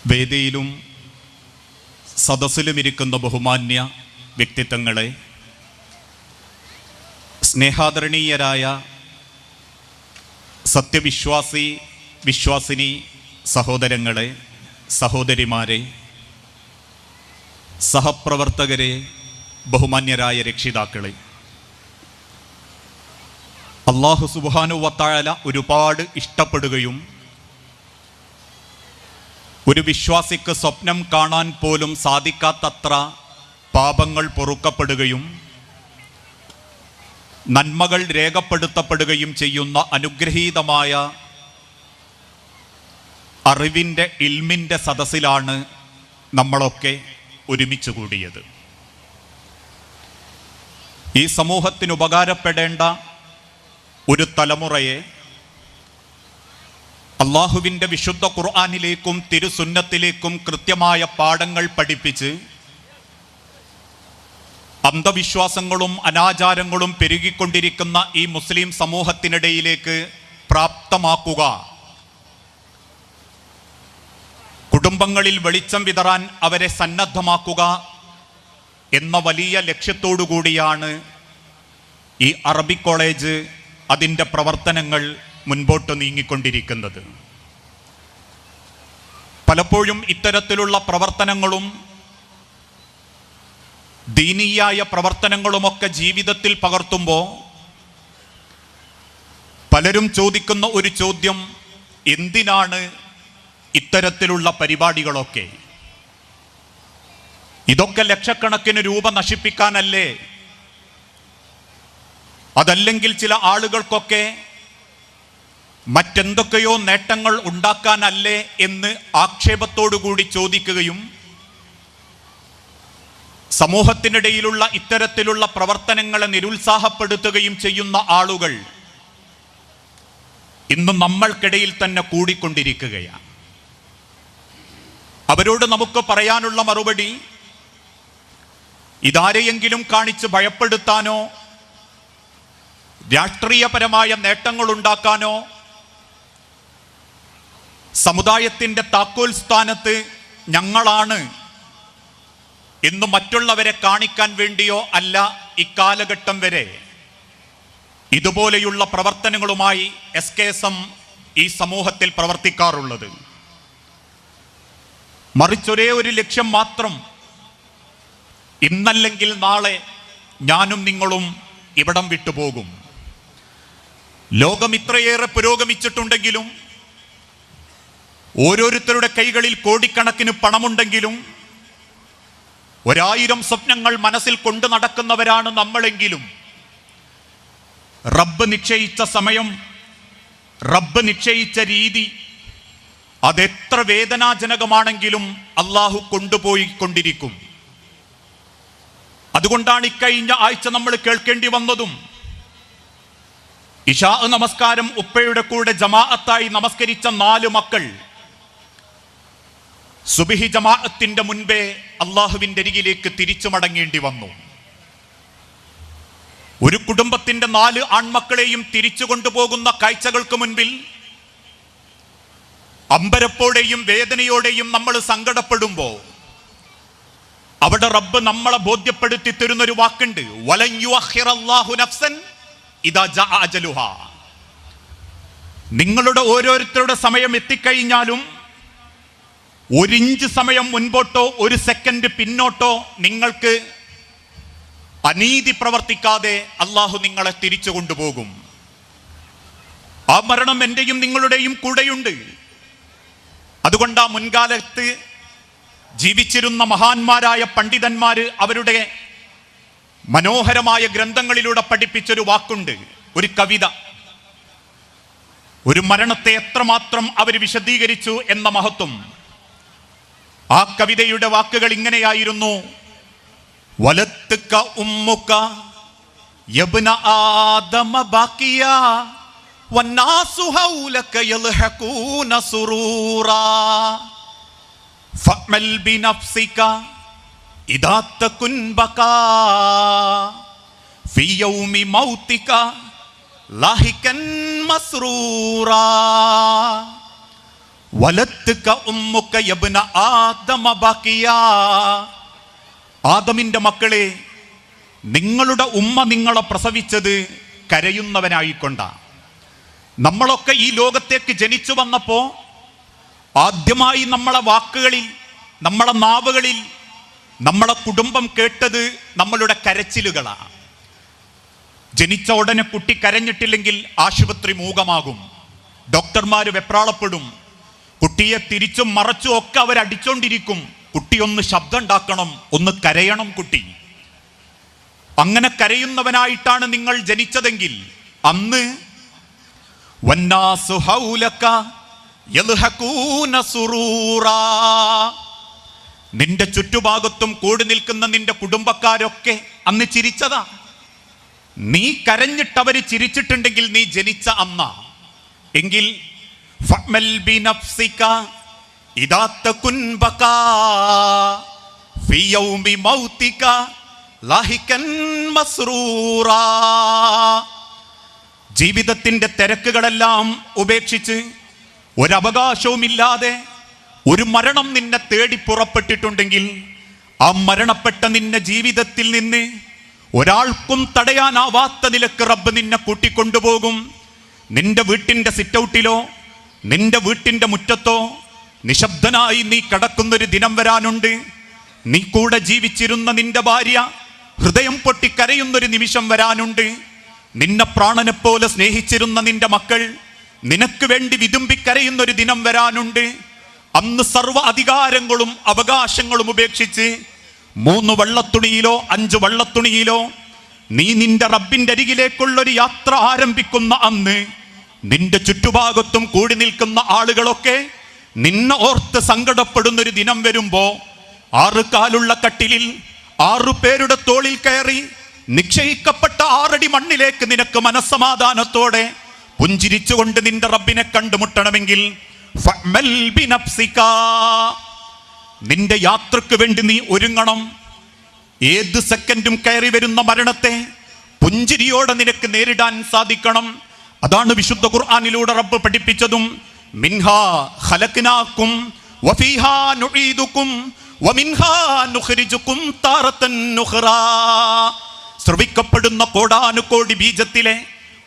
വേദിയിലും സദസ്സിലുമിരിക്കുന്ന ബഹുമാന്യ വ്യക്തിത്വങ്ങളെ, സ്നേഹാദരണീയരായ സത്യവിശ്വാസി വിശ്വാസിനി സഹോദരങ്ങളെ, സഹോദരിമാരെ, സഹപ്രവർത്തകരെ, ബഹുമാന്യരായ രക്ഷിതാക്കളെ, അല്ലാഹു സുബ്ഹാനഹു വ തആല ഒരുപാട് ഇഷ്ടപ്പെടുകയും ഒരു വിശ്വാസിക്ക് സ്വപ്നം കാണാൻ പോലും സാധിക്കാത്തത്ര പാപങ്ങൾ പൊറുക്കപ്പെടുകയും നന്മകൾ രേഖപ്പെടുത്തപ്പെടുകയും ചെയ്യുന്ന അനുഗ്രഹീതമായ അറിവിൻ്റെ ഇൽമിൻ്റെ സദസ്സിലാണ് നമ്മളൊക്കെ ഒരുമിച്ച് കൂടിയത്. ഈ സമൂഹത്തിന് ഉപകാരപ്പെടേണ്ട ഒരു തലമുറയെ അള്ളാഹുവിൻ്റെ വിശുദ്ധ ഖുർആനിലേക്കും തിരുസുന്നത്തിലേക്കും കൃത്യമായ പാഠങ്ങൾ പഠിപ്പിച്ച് അന്ധവിശ്വാസങ്ങളും അനാചാരങ്ങളും പെരുകിക്കൊണ്ടിരിക്കുന്ന ഈ മുസ്ലിം സമൂഹത്തിനിടയിലേക്ക് പ്രാപ്തമാക്കുക, കുടുംബങ്ങളിൽ വെളിച്ചം വിതറാൻ അവരെ സന്നദ്ധമാക്കുക എന്ന വലിയ ലക്ഷ്യത്തോടു കൂടിയാണ് ഈ അറബിക് കോളേജ് അതിൻ്റെ പ്രവർത്തനങ്ങൾ മുൻപോട്ട് നീങ്ങിക്കൊണ്ടിരിക്കുന്നത്. പലപ്പോഴും ഇത്തരത്തിലുള്ള പ്രവർത്തനങ്ങളും ദീനീയായ പ്രവർത്തനങ്ങളുമൊക്കെ ജീവിതത്തിൽ പകർത്തുമ്പോൾ പലരും ചോദിക്കുന്ന ഒരു ചോദ്യം, എന്തിനാണ് ഇത്തരത്തിലുള്ള പരിപാടികളൊക്കെ? ഇതൊക്കെ ലക്ഷക്കണക്കിന് രൂപ നശിപ്പിക്കാനല്ലേ? അതല്ലെങ്കിൽ ചില ആളുകൾക്കൊക്കെ മറ്റെന്തൊക്കെയോ നേട്ടങ്ങൾ ഉണ്ടാക്കാനല്ലേ എന്ന് ആക്ഷേപത്തോടുകൂടി ചോദിക്കുകയും സമൂഹത്തിനിടയിലുള്ള ഇത്തരത്തിലുള്ള പ്രവർത്തനങ്ങളെ നിരുത്സാഹപ്പെടുത്തുകയും ചെയ്യുന്ന ആളുകൾ ഇന്ന് നമ്മൾക്കിടയിൽ തന്നെ കൂടിക്കൊണ്ടിരിക്കുകയാണ്. അവരോട് നമുക്ക് പറയാനുള്ള മറുപടി, ഇതാരെയെങ്കിലും കാണിച്ച് ഭയപ്പെടുത്താനോ രാഷ്ട്രീയപരമായ നേട്ടങ്ങൾ ഉണ്ടാക്കാനോ സമുദായത്തിൻ്റെ താക്കോൽ സ്ഥാനത്ത് ഞങ്ങളാണ് എന്ന് മറ്റുള്ളവരെ കാണിക്കാൻ വേണ്ടിയോ അല്ല ഇക്കാലഘട്ടം വരെ ഇതുപോലെയുള്ള പ്രവർത്തനങ്ങളുമായി SKSM ഈ സമൂഹത്തിൽ പ്രവർത്തിക്കാറുള്ളത്. മറിച്ചൊരേ ഒരു ലക്ഷ്യം മാത്രം, ഇന്നല്ലെങ്കിൽ നാളെ ഞാനും നിങ്ങളും ഇവിടം വിട്ടുപോകും. ലോകം ഇത്രയേറെ പുരോഗമിച്ചിട്ടുണ്ടെങ്കിലും, ഓരോരുത്തരുടെ കൈകളിൽ കോടിക്കണക്കിന് പണമുണ്ടെങ്കിലും, 1000 സ്വപ്നങ്ങൾ മനസ്സിൽ കൊണ്ടു നടക്കുന്നവരാണ് നമ്മളെങ്കിലും, റബ്ബ് നിശ്ചയിച്ച സമയം, റബ്ബ് നിശ്ചയിച്ച രീതി അതെത്ര വേദനാജനകമാണെങ്കിലും അള്ളാഹു കൊണ്ടുപോയിക്കൊണ്ടിരിക്കും. അതുകൊണ്ടാണ് ഇക്കഴിഞ്ഞ ആഴ്ച നമ്മൾ കേൾക്കേണ്ടി വന്നതും, ഇശാ നമസ്കാരം ഉപ്പയുടെ കൂടെ ജമാഅത്തായി നമസ്കരിച്ച 4 മക്കൾ സുബ്ഹി ജമാഅത്തിന്റെ മുൻപേ അള്ളാഹുവിൻ്റെ അരികിലേക്ക് തിരിച്ചു മടങ്ങേണ്ടി വന്നു. ഒരു കുടുംബത്തിന്റെ 4 ആൺമക്കളെയും തിരിച്ചു കൊണ്ടുപോകുന്ന കാഴ്ചകൾക്ക് മുൻപിൽ അമ്പരപ്പോടെയും വേദനയോടെയും നമ്മൾ സങ്കടപ്പെടുമ്പോൾ അവിടെ റബ്ബ് നമ്മളെ ബോധ്യപ്പെടുത്തി തരുന്നൊരു വാക്കുണ്ട്, വലൻ യുഅഖിറല്ലാഹു നഫ്സൻ ഇദാ ജാഅ അജലുഹാ. നിങ്ങളുടെ ഓരോരുത്തരുടെ സമയം എത്തിക്കഴിഞ്ഞാലും 1 ഇഞ്ച് സമയം മുൻപോട്ടോ 1 സെക്കൻഡ് പിന്നോട്ടോ നിങ്ങൾക്ക് അനീതി പ്രവർത്തിക്കാതെ അള്ളാഹു നിങ്ങളെ തിരിച്ചു കൊണ്ടുപോകും. ആ മരണം എൻ്റെയും നിങ്ങളുടെയും കൂടെയുണ്ട്. അതുകൊണ്ട് ആ മുൻകാലത്ത് ജീവിച്ചിരുന്ന മഹാന്മാരായ പണ്ഡിതന്മാര് അവരുടെ മനോഹരമായ ഗ്രന്ഥങ്ങളിലൂടെ പഠിപ്പിച്ചൊരു വാക്കുണ്ട്, ഒരു കവിത. ഒരു മരണത്തെ എത്രമാത്രം അവർ വിശദീകരിച്ചു എന്ന മഹത്വം. ആ കവിതയുടെ വാക്കുകൾ ഇങ്ങനെയായിരുന്നു, വലത്തുക ഉമ്മുക യബ്ന ആദമ ബാക്കിയ വന്നാസു ഹൗലക യൽഹഖൂന സുറൂറാ ഫഅമൽ ബിനഫ്സിക ഇദാ തകുൻ ബകാ ഫി യൗമി മൗതിക ലാഹികൻ മസ്റൂറാ വലത്തുക ഉമ്മുക യബ്ന ആദമ ബഖിയാ. ആദമിന്റെ മക്കളെ, നിങ്ങളുടെ ഉമ്മ നിങ്ങളെ പ്രസവിച്ചത് കരയുന്നവനായിക്കൊണ്ടാ. നമ്മളൊക്കെ ഈ ലോകത്തേക്ക് ജനിച്ചു വന്നപ്പോ ആദ്യമായി നമ്മളെ വാക്കുകളിൽ, നമ്മളെ നാവുകളിൽ, നമ്മളെ കുടുംബം കേട്ടത് നമ്മളുടെ കരച്ചിലുകളാണ്. ജനിച്ച ഉടനെ കുട്ടി കരഞ്ഞിട്ടില്ലെങ്കിൽ ആശുപത്രി മൂകമാകും, ഡോക്ടർമാര് വെപ്രാളപ്പെടും, കുട്ടിയെ തിരിച്ചും മറച്ചും ഒക്കെ അവരടിച്ചോണ്ടിരിക്കും. കുട്ടി ഒന്ന് ശബ്ദം ഉണ്ടാക്കണം, ഒന്ന് കരയണം കുട്ടി. അങ്ങനെ കരയുന്നവനായിട്ടാണ് നിങ്ങൾ ജനിച്ചതെങ്കിൽ അന്ന് വന്നാസു ഹൗലക യൽഹഖൂന സുറൂറാ, നിന്റെ ചുറ്റുഭാഗത്തും കൂടി നിൽക്കുന്ന നിന്റെ കുടുംബക്കാരൊക്കെ അന്ന് ചിരിച്ചതാ. നീ കരഞ്ഞിട്ടവര് ചിരിച്ചിട്ടുണ്ടെങ്കിൽ നീ ജനിച്ച അന്ന. എങ്കിൽ ഫഅ്മൽ ബിനഫ്സിക ഇദാ തകുൻ ബകാ ഫി യൗമി മൗതിക ലാഹികൻ മസ്റൂറാ. ജീവിതത്തിന്റെ തിരക്കുകളെല്ലാം ഉപേക്ഷിച്ച് ഒരവകാശവുമില്ലാതെ ഒരു മരണം നിന്നെ തേടി പുറപ്പെട്ടിട്ടുണ്ടെങ്കിൽ ആ മരണപ്പെട്ട നിന്റെ ജീവിതത്തിൽ നിന്ന് ഒരാൾക്കും തടയാനാവാത്ത നിലക്ക് റബ്ബ് നിന്നെ കൂട്ടിക്കൊണ്ടുപോകും. നിന്റെ വീട്ടിന്റെ സിറ്റൗട്ടിലോ നിന്റെ വീട്ടിന്റെ മുറ്റത്തോ നിശബ്ദനായി നീ കിടക്കുന്നൊരു ദിനം വരാനുണ്ട്. നീ കൂടെ ജീവിച്ചിരുന്ന നിന്റെ ഭാര്യ ഹൃദയം പൊട്ടിക്കരയുന്നൊരു നിമിഷം വരാനുണ്ട്. നിന്നെ പ്രാണനെ പോലെ സ്നേഹിച്ചിരുന്ന നിന്റെ മക്കൾ നിനക്ക് വേണ്ടി വിതുമ്പിക്കരയുന്നൊരു ദിനം വരാനുണ്ട്. അന്ന് സർവ്വ അധികാരങ്ങളും അവകാശങ്ങളും ഉപേക്ഷിച്ച് 3 വെള്ളത്തുണിയിലോ 5 വെള്ളത്തുണിയിലോ നീ നിന്റെ റബ്ബിന്റെ അരികിലേക്കുള്ളൊരു യാത്ര ആരംഭിക്കുന്ന അന്ന് നിന്റെ ചുറ്റുഭാഗത്തും കൂടി നിൽക്കുന്ന ആളുകളൊക്കെ നിന്നെ ഓർത്ത് സങ്കടപ്പെടുന്നൊരു ദിനം വരുമ്പോ 6 കാലുള്ള കട്ടിലിൽ 6 പേരുടെ തോളിൽ കയറി നിക്ഷയിക്കപ്പെട്ട 6 അടി മണ്ണിലേക്ക് നിനക്ക് മനസ്സമാധാനത്തോടെ പുഞ്ചിരിച്ചുകൊണ്ട് നിന്റെ റബ്ബിനെ കണ്ടുമുട്ടണമെങ്കിൽ ഫഅ്മൽ ബിനഫ്സിക, നിന്റെ യാത്രക്ക് വേണ്ടി നീ ഒരുങ്ങണം. ഏത് സെക്കൻഡും കയറി വരുന്ന മരണത്തെ പുഞ്ചിരിയോടെ നിനക്ക് നേരിടാൻ സാധിക്കണം. അതാണ് വിശുദ്ധ ഖുർആനിലൂടെ റബ്ബ് പഠിപ്പിച്ചതും. മിൻഹാ ഖലഖ്നാകും വഫീഹാ നുഈദുകും വമിൻഹാ നുഖ്രിജുകും താറതൻ നുഖ്റാ. ശ്രവിക്കപ്പെടുന്ന കോടാനുകോടി ബീജത്തിലെ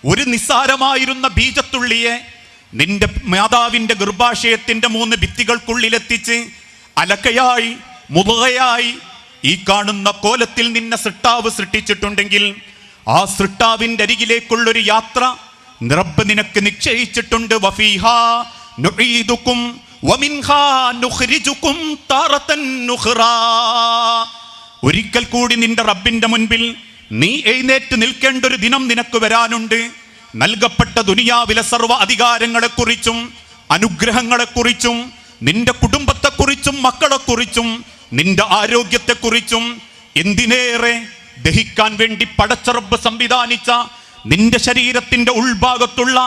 ഒരു നിസ്സാരമായിരുന്ന ബീജത്തുള്ളിയെ നിന്റെ മാതാവിന്റെ ഗർഭാശയത്തിന്റെ 3 ഭിത്തികൾക്കുള്ളിലെത്തിച്ച് അലക്കയായി മുളകയായി ഈ കാണുന്ന കോലത്തിൽ നിന്നെ സൃഷ്ടാവ് സൃഷ്ടിച്ചിട്ടുണ്ടെങ്കിൽ ആ സൃഷ്ടാവിന്റെ അരികിലേക്കുള്ളൊരു യാത്ര റബ്ബ് നിനക്ക് നിശ്ചയിച്ചിട്ടുണ്ട്. വഫീഹാ നുഈദുകും വമിൻഹാ നുഖ്രിജുകും താറതൻ നുഖ്റാ. ഒരിക്കൽ കൂടി നിന്റെ റബ്ബിന്റെ മുൻപിൽ നീ എഴുന്നേറ്റ് നിൽക്കേണ്ട ഒരു ദിനം നിനക്ക് വരാനുണ്ട്. നൽകപ്പെട്ട ദുനിയാവിലെ സർവ്വ അധികാരങ്ങളെക്കുറിച്ചും അനുഗ്രഹങ്ങളെക്കുറിച്ചും നിന്റെ കുടുംബത്തെക്കുറിച്ചും മക്കളെക്കുറിച്ചും നിന്റെ ആരോഗ്യത്തെക്കുറിച്ചും എന്തിനേറെ ദഹിക്കാൻ വേണ്ടി പടച്ച റബ്ബ് സംവിധാനിച്ച നിന്റെ ശരീരത്തിന്റെ ഉൾഭാഗത്തുള്ള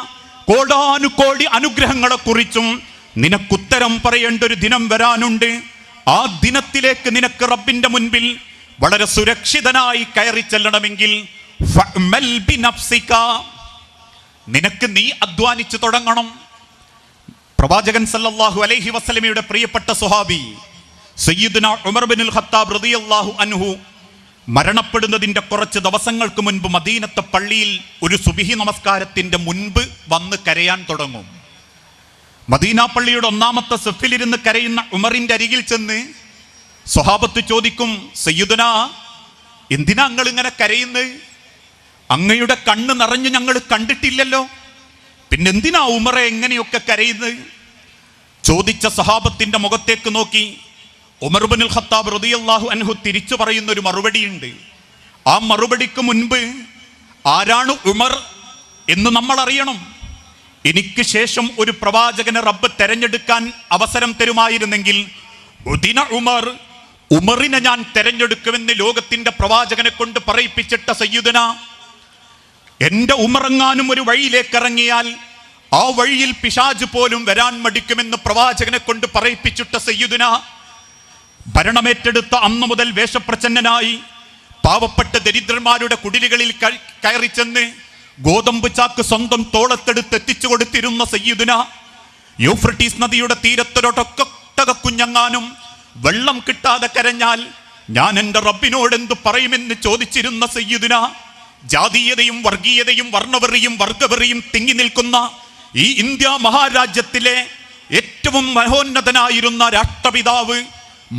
കോടാനുകോടി അനുഗ്രഹങ്ങളെക്കുറിച്ചും നിനക്കുത്തരം പറയേണ്ട ഒരു ദിനം വരാനുണ്ട്. ആ ദിനത്തിലേക്ക് നിനക്ക് റബ്ബിന്റെ മുൻപിൽ വളരെ സുരക്ഷിതനായി കയറി ചെല്ലണമെങ്കിൽ ഫഅ്മൽ ബിനഫ്സിക, നിനക്ക് നീ അധ്വാനിച്ചു തുടങ്ങണം. പ്രവാചകൻ സല്ലല്ലാഹു അലൈഹി വസല്ലമയുടെ പ്രിയപ്പെട്ട സ്വഹാബി സയ്യിദുനാ ഉമർ ബിനുൽ ഖത്താബ് റളിയല്ലാഹു അൻഹു മരണപ്പെടുന്നതിന്റെ കുറച്ച് ദിവസങ്ങൾക്ക് മുൻപ് മദീനത്തെ പള്ളിയിൽ ഒരു സുബ്ഹി നമസ്കാരത്തിന്റെ മുൻപ് വന്ന് കരയാൻ തുടങ്ങും. മദീന പള്ളിയുടെ 1-ാമത്തെ സഫിലിരുന്ന് കരയുന്ന ഉമറിന്റെ അരികിൽ ചെന്ന് സ്വഹാബത്ത് ചോദിക്കും, സയ്യിദുനാ, എന്തിനാ നിങ്ങൾ ഇങ്ങനെ കരയുന്നത്? അങ്ങയുടെ കണ്ണ് നിറഞ്ഞ് ഞങ്ങൾ കണ്ടിട്ടില്ലല്ലോ, പിന്നെന്തിനാ ഉമറെ എങ്ങനെയൊക്കെ കരയുന്നത്? ചോദിച്ച സഹാബത്തിന്റെ മുഖത്തേക്ക് നോക്കി ഉമർ ഇബ്നുൽ ഖത്താബ് റളിയല്ലാഹു അൻഹു തിരിച്ചു പറയുന്ന ഒരു മറുപടിയുണ്ട്. ആ മറുപടിക്ക് മുൻപ് ആരാണ് ഉമർ എന്ന് നമ്മൾ അറിയണം. എനിക്ക് ശേഷം ഒരു പ്രവാചകനെ റബ്ബ് തെരഞ്ഞെടുക്കാൻ അവസരം തരുമായിരുന്നെങ്കിൽ ഉദിന ഉമർ, ഉമറിനെ ഞാൻ തെരഞ്ഞെടുക്കുമെന്ന് ലോകത്തിന്റെ പ്രവാചകനെ കൊണ്ട് പറയിപ്പിച്ചിട്ട സയ്യിദുന, എന്റെ ഉമറെങ്ങാനും ഒരു വഴിയിലേക്ക് ഇറങ്ങിയാൽ ആ വഴിയിൽ പിശാച് പോലും വരാൻ മടിക്കുമെന്ന് പ്രവാചകനെ കൊണ്ട് പറയിപ്പിച്ചിട്ട സയ്യിദുന, ഭരണമേറ്റെടുത്ത അന്നു മുതൽ വേഷപ്രച്ഛന്നനായി പാവപ്പെട്ട ദരിദ്രന്മാരുടെ കുടിലുകളിൽ കയറി ചെന്ന് ഗോതമ്പ് ചാക്ക് സ്വന്തം തോളത്തെടുത്ത് എത്തിച്ചു കൊടുത്തിരുന്ന സയ്യിദുന, യൂഫ്രട്ടീസ് നദിയുടെ തീരത്തൊരൊട്ടക കുഞ്ഞങ്ങാനും വെള്ളം കിട്ടാതെ കരഞ്ഞാൽ ഞാൻ എൻ്റെ റബ്ബിനോട് എന്തു പറയുമെന്ന് ചോദിച്ചിരുന്ന സയ്യിദുന, ജാതീയതയും വർഗീയതയും വർണ്ണവെറിയും വർഗവെറിയും തിങ്ങി നിൽക്കുന്ന ഈ ഇന്ത്യ മഹാരാജ്യത്തിലെ ഏറ്റവും മഹോന്നതനായിരുന്ന രാഷ്ട്രപിതാവ്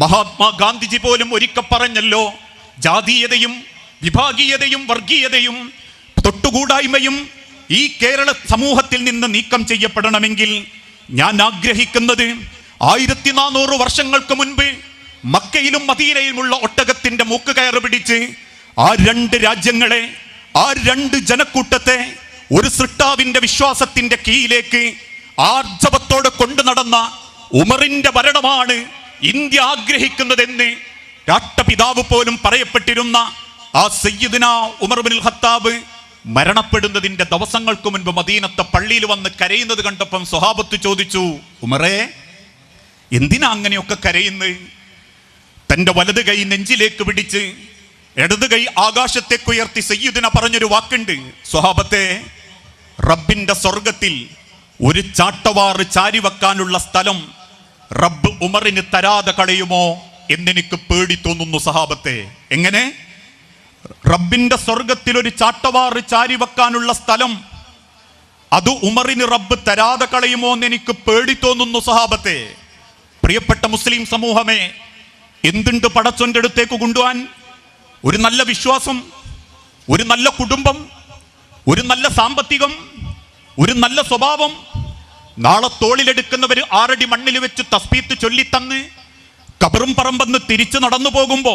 മഹാത്മാ ഗാന്ധിജി പോലും ഒരിക്കൽ പറഞ്ഞല്ലോ, ജാതീയതയും വിഭാഗീയതയും വർഗീയതയും തൊട്ടുകൂടായ്മയും ഈ കേരള സമൂഹത്തിൽ നിന്ന് നീക്കം ചെയ്യപ്പെടണമെങ്കിൽ ഞാൻ ആഗ്രഹിക്കുന്നത് 1400 വർഷങ്ങൾക്ക് മുൻപ് മക്കയിലും മദീനയിലുമുള്ള ഒട്ടകത്തിന്റെ മൂക്ക് കയറ് പിടിച്ച് ആ 2 രാജ്യങ്ങളെ, ആ 2 ജനക്കൂട്ടത്തെ ഒരു സൃഷ്ടാവിന്റെ വിശ്വാസത്തിന്റെ കീഴിലേക്ക് ആർജവത്തോടെ കൊണ്ടു നടന്ന ഉമറിന്റെ ഭരണമാണ് ഇന്ത്യ ആഗ്രഹിക്കുന്നതെന്ന് രാഷ്ട്രപിതാവ് പോലും പറയപ്പെട്ടിരുന്ന ആ സയ്യിദുന ഉമർ ഇബ്നുൽ ഖത്താബ് മരണപ്പെടുന്നതിന്റെ ദിവസങ്ങൾക്ക് മുൻപ് മദീനത്തെ പള്ളിയിൽ വന്ന് കരയുന്നത് കണ്ടപ്പം സ്വഹാബത്ത് ചോദിച്ചു, ഉമറേ എന്തിനാ അങ്ങനെയൊക്കെ കരയുന്നത്? തന്റെ വലത് കൈ നെഞ്ചിലേക്ക് പിടിച്ച് ഇടത് കൈ ആകാശത്തേക്ക് ഉയർത്തി സയ്യിദുന പറഞ്ഞൊരു വാക്കുണ്ട്, സ്വഹാബത്തെ, റബ്ബിന്റെ സ്വർഗത്തിൽ ഒരു ചാട്ടവാറ് ചാരി വെക്കാനുള്ള സ്ഥലം റബ്ബ് ഉമറിന് തരാതെ കളയുമോ എന്നെനിക്ക് പേടി തോന്നുന്നു സഹാബത്തെ. എങ്ങനെ? റബ്ബിന്റെ സ്വർഗത്തിൽ ഒരു ചാട്ടവാറ് ചാരി വെക്കാനുള്ള സ്ഥലം അത് ഉമറിന് റബ്ബ് തരാതെ കളയുമോ എന്ന് എനിക്ക് പേടി തോന്നുന്നു സഹാബത്തെ. പ്രിയപ്പെട്ട മുസ്ലിം സമൂഹമേ, എന്തുണ്ട് പടച്ചോന്റെ അടുത്തേക്ക് കൊണ്ടുപോകാൻ? ഒരു നല്ല വിശ്വാസം, ഒരു നല്ല കുടുംബം, ഒരു നല്ല സാമ്പത്തികം, ഒരു നല്ല സ്വഭാവം. നാളെ തോളിലെടുക്കുന്നവർ 6 അടി മണ്ണിൽ വെച്ച് തസ്ബീത്ത് ചൊല്ലിത്തന്ന് കബറും പറമ്പെന്ന് തിരിച്ചു നടന്നു പോകുമ്പോ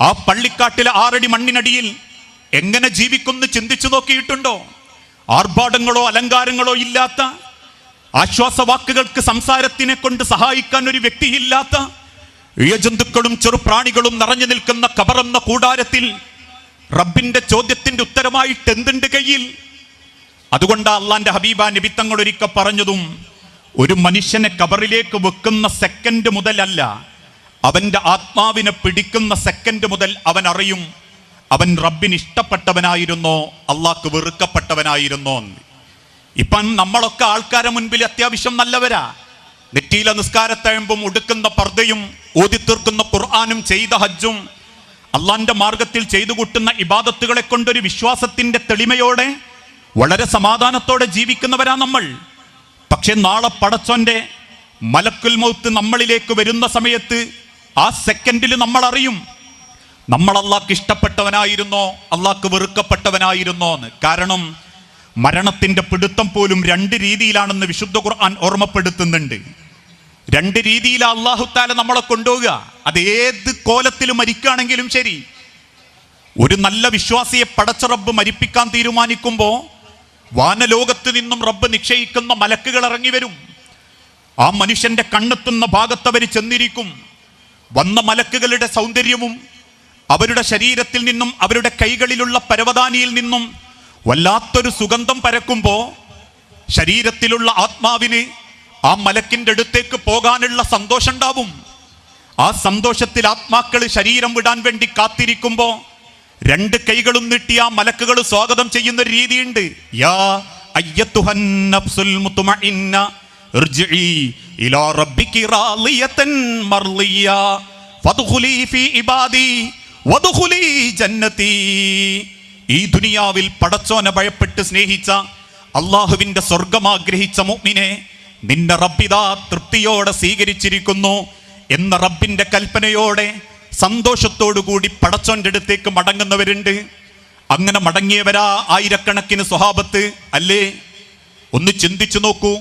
ആ പള്ളിക്കാട്ടിലെ 6 അടി മണ്ണിനടിയിൽ എങ്ങനെ ജീവിക്കുന്നു ചിന്തിച്ചു നോക്കിയിട്ടുണ്ടോ? ആർഭാടങ്ങളോ അലങ്കാരങ്ങളോ ഇല്ലാത്ത, ആശ്വാസവാക്കുകൾക്ക് സംസാരത്തിനെ കൊണ്ട് സഹായിക്കാൻ ഒരു വ്യക്തിയില്ലാത്ത, ഇഴജന്തുക്കളും ചെറുപ്രാണികളും നിറഞ്ഞു നിൽക്കുന്ന കബറെന്ന കൂടാരത്തിൽ റബ്ബിന്റെ ചോദ്യത്തിന്റെ ഉത്തരമായിട്ട് എന്തുണ്ട് കയ്യിൽ? അതുകൊണ്ട് അള്ളാന്റെ ഹബീബ നബി തങ്ങൾ ഒരിക്കൽ പറഞ്ഞതും, ഒരു മനുഷ്യനെ കബറിലേക്ക് വെക്കുന്ന സെക്കൻഡ് മുതലല്ല, അവന്റെ ആത്മാവിനെ പിടിക്കുന്ന സെക്കൻഡ് മുതൽ അവൻ അറിയും അവൻ റബ്ബിന് ഇഷ്ടപ്പെട്ടവനായിരുന്നോ അള്ളാഹ്ക്ക് വെറുക്കപ്പെട്ടവനായിരുന്നോ. ഇപ്പം നമ്മളൊക്കെ ആൾക്കാരെ മുൻപിൽ അത്യാവശ്യം നല്ലവരാ. നെറ്റിയിലെ നിസ്കാരത്തഴമ്പും ഉടുക്കുന്ന പർദ്ദയും ഓതിത്തീർക്കുന്ന ഖുർആനും ചെയ്ത ഹജ്ജും അള്ളാന്റെ മാർഗത്തിൽ ചെയ്തു കൂട്ടുന്ന ഇബാദത്തുകളെ കൊണ്ടൊരു വിശ്വാസത്തിന്റെ തെളിമയോടെ വളരെ സമാധാനത്തോടെ ജീവിക്കുന്നവരാ നമ്മൾ. പക്ഷെ നാളെ പടച്ചോന്റെ മലക്കുൽ മൗത്ത് നമ്മളിലേക്ക് വരുന്ന സമയത്ത് ആ സെക്കൻഡിൽ നമ്മൾ അറിയും നമ്മൾ അള്ളാഹ്ക്ക് ഇഷ്ടപ്പെട്ടവനായിരുന്നോ അള്ളാഹ്ക്ക് വെറുക്കപ്പെട്ടവനായിരുന്നോ എന്ന്. കാരണം മരണത്തിന്റെ പിടുത്തം പോലും 2 രീതിയിലാണെന്ന് വിശുദ്ധ ഖുർആൻ ഓർമ്മപ്പെടുത്തുന്നുണ്ട്. 2 രീതിയിലാണ് അല്ലാഹു തആല നമ്മളെ കൊണ്ടുപോവുക. അത് ഏത് കോലത്തിൽ മരിക്കുകയാണെങ്കിലും ശരി. ഒരു നല്ല വിശ്വാസിയെ പടച്ച റബ്ബ് മരിപ്പിക്കാൻ തീരുമാനിക്കുമ്പോൾ വാനലോകത്ത് നിന്നും റബ്ബ് നിശ്ചയിക്കുന്ന മലക്കുകൾ ഇറങ്ങി വരും. ആ മനുഷ്യന്റെ കണ്ണെത്തുന്ന ഭാഗത്തവർ ചെന്നിരിക്കും. വന്ന മലക്കുകളുടെ സൗന്ദര്യവും അവരുടെ ശരീരത്തിൽ നിന്നും അവരുടെ കൈകളിലുള്ള പരവതാനിയിൽ നിന്നും വല്ലാത്തൊരു സുഗന്ധം പരക്കുമ്പോ ശരീരത്തിലുള്ള ആത്മാവിന് ആ മലക്കിന്റെ അടുത്തേക്ക് പോകാനുള്ള സന്തോഷം ഉണ്ടാവും. ആ സന്തോഷത്തിൽ ആത്മാക്കൾ ശരീരം വിടാൻ വേണ്ടി കാത്തിരിക്കുമ്പോ 2 കൈകളും നീട്ടി ആ മലക്കുകൾ സ്വാഗതം ചെയ്യുന്ന ഒരു രീതിയുണ്ട്. യാ അയ്യത്തുഹൻ നഫ്സുൽ മുത്മഇന്ന ഇർജിഇ ഇലാ റബ്ബികി റാളിയതൻ മർളിയ ഫദ്ഖുലി ഫീ ഇബാദി വദ്ഖുലി ജന്നതി. ഈ ദുനിയാവിൽ പടച്ചോനെ ഭയപ്പെട്ട് സ്നേഹിച്ച അള്ളാഹുവിന്റെ സ്വർഗം ആഗ്രഹിച്ച മുഅ്മിനെ നിന്റെ റബ്ബിദാ തൃപ്തിയോടെ സ്വീകരിച്ചിരിക്കുന്നു എന്ന റബ്ബിന്റെ കൽപ്പനയോടെ സന്തോഷത്തോടുകൂടി പടച്ചോന്റെ അടുത്തേക്ക് മടങ്ങുന്നവരുണ്ട്. അങ്ങനെ മടങ്ങിയവരാ ആയിരക്കണക്കിന് സ്വഹാബത്ത് അല്ലേ? ഒന്ന് ചിന്തിച്ചു നോക്കൂ.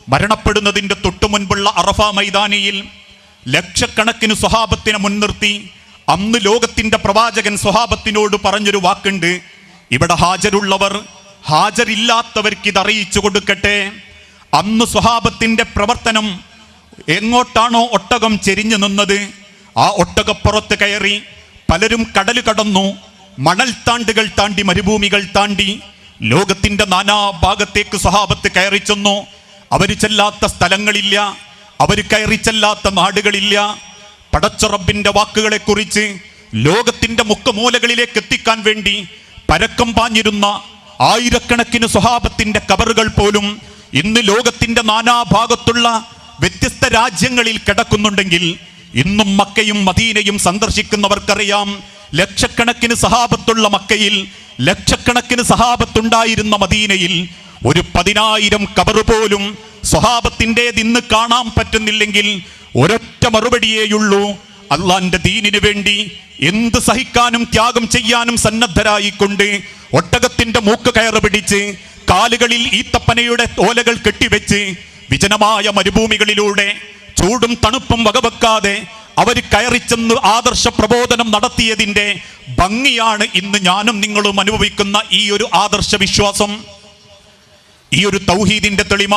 മരണപ്പെടുന്നതിന്റെ തൊട്ടു മുൻപുള്ള അറഫ മൈതാനിയിൽ ലക്ഷക്കണക്കിന് സ്വഹാബത്തിനെ മുൻനിർത്തി അന്ന് ലോകത്തിന്റെ പ്രവാചകൻ സ്വഹാബത്തിനോട് പറഞ്ഞൊരു വാക്കുണ്ട്, ഇവിടെ ഹാജരുള്ളവർ ഹാജരില്ലാത്തവർക്ക് ഇത് അറിയിച്ചു കൊടുക്കട്ടെ. അന്ന് സ്വഹാബത്തിന്റെ പ്രവർത്തനം എങ്ങോട്ടാണോ ഒട്ടകം ചെരിഞ്ഞു നിന്നത് ആ ഒട്ടകപ്പുറത്ത് കയറി പലരും കടൽ കടന്നു, മണൽ താണ്ടുകൾ താണ്ടി, മരുഭൂമികൾ താണ്ടി ലോകത്തിന്റെ നാനാഭാഗത്തേക്ക് സ്വഹാബത്ത് കയറി ചെന്നു. അവർ ചെല്ലാത്ത സ്ഥലങ്ങളില്ല, അവർ കയറി ചെല്ലാത്ത നാടുകളില്ല. പടച്ച റബ്ബിന്റെ വാക്കുകളെ കുറിച്ച് ലോകത്തിന്റെ മുക്കമൂലകളിലേക്ക് എത്തിക്കാൻ വേണ്ടി പരക്കം പാഞ്ഞിരുന്ന ആയിരക്കണക്കിന് സ്വഹാബത്തിന്റെ കബറുകൾ പോലും ഇന്ന് ലോകത്തിന്റെ നാനാഭാഗത്തുള്ള വ്യത്യസ്ത രാജ്യങ്ങളിൽ കിടക്കുന്നുണ്ടെങ്കിൽ ഇന്നും മക്കയും മദീനയും സന്ദർശിക്കുന്നവർക്കറിയാം, ലക്ഷക്കണക്കിന് സഹാബത്തുള്ള മക്കയിൽ, ലക്ഷക്കണക്കിന് സഹാബത്തുണ്ടായിരുന്ന മദീനയിൽ ഒരു 10,000 ഖബർ പോലും സ്വഹാബത്തിൻ്റെത് ഇന്ന് കാണാൻ പറ്റുന്നില്ലെങ്കിൽ ഒരൊറ്റ മറുപടിയേയുള്ളൂ: അള്ളാന്റെ ദീനിനു വേണ്ടി എന്ത് സഹിക്കാനും ത്യാഗം ചെയ്യാനും സന്നദ്ധരായിക്കൊണ്ട് ഒട്ടകത്തിന്റെ മൂക്ക് കയറ് പിടിച്ച് കാലുകളിൽ ഈത്തപ്പനയുടെ ഓലകൾ കെട്ടിവെച്ച് വിജനമായ മരുഭൂമികളിലൂടെ ചൂടും തണുപ്പും വകവെക്കാതെ അവർ കയറിച്ചെന്ന് ആദർശ പ്രബോധനം നടത്തിയതിൻ്റെ ഭംഗിയാണ് ഇന്ന് ഞാനും നിങ്ങളും അനുഭവിക്കുന്ന ഈ ഒരു ആദർശ വിശ്വാസം, ഈ ഒരു തൗഹീദിന്റെ തെളിമ.